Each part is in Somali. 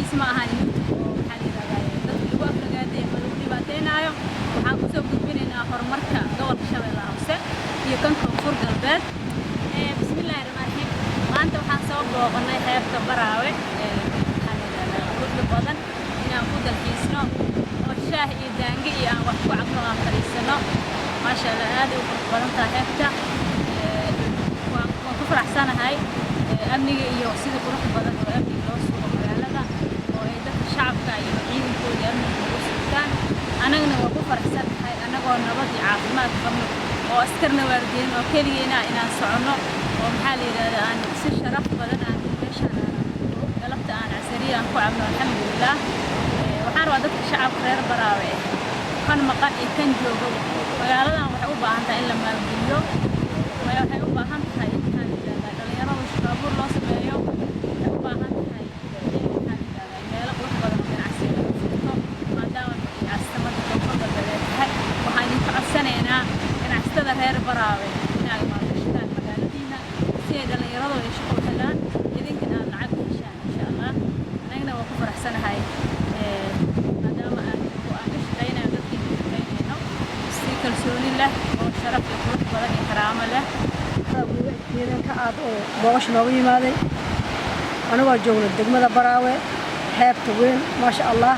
اسمه أهاني حالي رجاء dadka lagu aflagaaday ama lagu dhibaateynayo waxaan ku soo gudbinaynaa horumarka gobolka Shabeellaha Hoose iyo kan Koonfur Galbeed bismillaahir rahmaanir rahiim maanta waxaan soo booqanay xeebta Baraawe quruxda badan inaan ku dalxiisno oo shaah iyo daangi iyo aan wax ku cabno aan fariisano maasha Allah aad u qurux badan tahay xeebta waan ku faraxsanahay amniga iyo sida qurux badan oo amniga loo sugo magaalada oo ay dadka shacabka iyo ciidankooda amniga ugu sugtaan anagana waa ku faraxsanahay anagoo nabad iyo caafimaad qabno oo askarna waardiyin oo kaligeena inaan socono oo maxaa la yiraahdaa aan si sharaf badan aan meeshaan galabta aan casariya aan ku cabno alxamdulillah waxaan rabaa dadka shacabka reer Baraawe kan maqan iyo kan joogo magaaladan waxay u baahan tahay in la maalgeliyo waxay u baahan tahay in dhalinyarada shaqo abuur loo sameeyo waxay u baahan tahay in meelo qurux badan ganacsi lagu furto maadaama caasimada Koonfur Galbeed tahay waxaan idin codsanaynaa ganacsatada reer Baraawe inay maalgashadaan magaaladiina si ay dhalinyarada ay shaqo u helaan idinkana aad lacag u heshaan insha Allah anagana waa ku faraxsanahay maadaama aan ka shaqeynayo dadkii ka shaqeynayno si kalsooni leh oo sharaf iyo qurux badan iyo karaamo leh ciidanka aad oo booqash looga yimaaday anagoo joogno degmada Baraawe xeebta weyn maasha Allah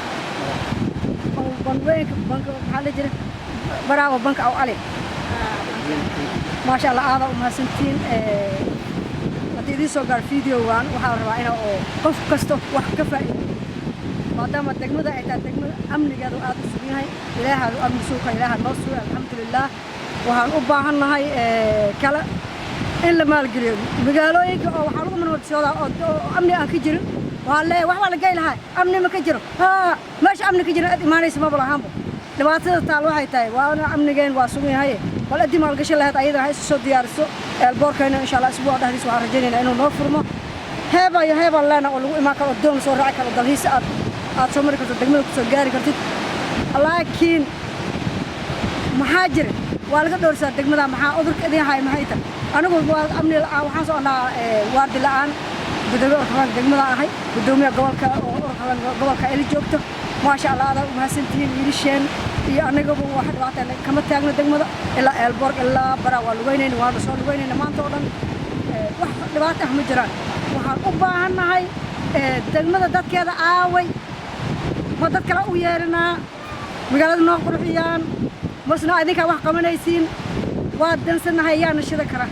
banweynka banka maxaa la jiray Baraawe banka aw ali maasha Allah aad u mahadsantiin hadii idin soo gaar fiidiyowan waxaan rabaa in oo qof kasto wax ka faa'iido maadaama degmada ay tahay degmada amnigeedu aad u sugan yahay ilaahay amni suuqa ilaahay noo sugan alxamdulillah waxaan u baahannahay kala in la maalgeliyo magaalooyinka oo waxaan ugu manwadsoodaa oo amni aan ka jirin waa le wax la geeylahay amni ma ka jiro meesha amni ka jiro aad imaanaysa ma balahaanbo dhibaatada taal waxay tahay waa amnigeen waa sugan yahay wal adii maalgashi lahayd ayada hay soo diyaariso eelboorkeena insha Allah isbuuc dhexdiisa waxaan rajaynaynaa inuu noo furmo heeba lana oo lagu imaan karo doon soo raaci karo dalxiis aad soo mari karto degmada ku soo gaari kartid laakiin maxaa jira waa laga doorsaa degmada maxaa udurka idin hay maxay tahay anigu waa amni la'aan waxaan soo anaa waardi la'aan gudoomiyaha degmada ahay gudoomiyaha gobolka eli joogto maasha Allah aad u mahadsantihiin wiilasheen iyo anagaba wax dhibaato kama taagno degmada ilaa eelboor ilaa Baraawe waa lugeynayna waa soo lugeynayna maanta oo dhan wax dhibaato ah ma jiraan waxaan u baahannahay degmada dadkeeda aaway ma dad kale u yeeranaa magaalada noo qurxiyaan masna idinka wax qabanaysiin waa dansanahay yaana shida kara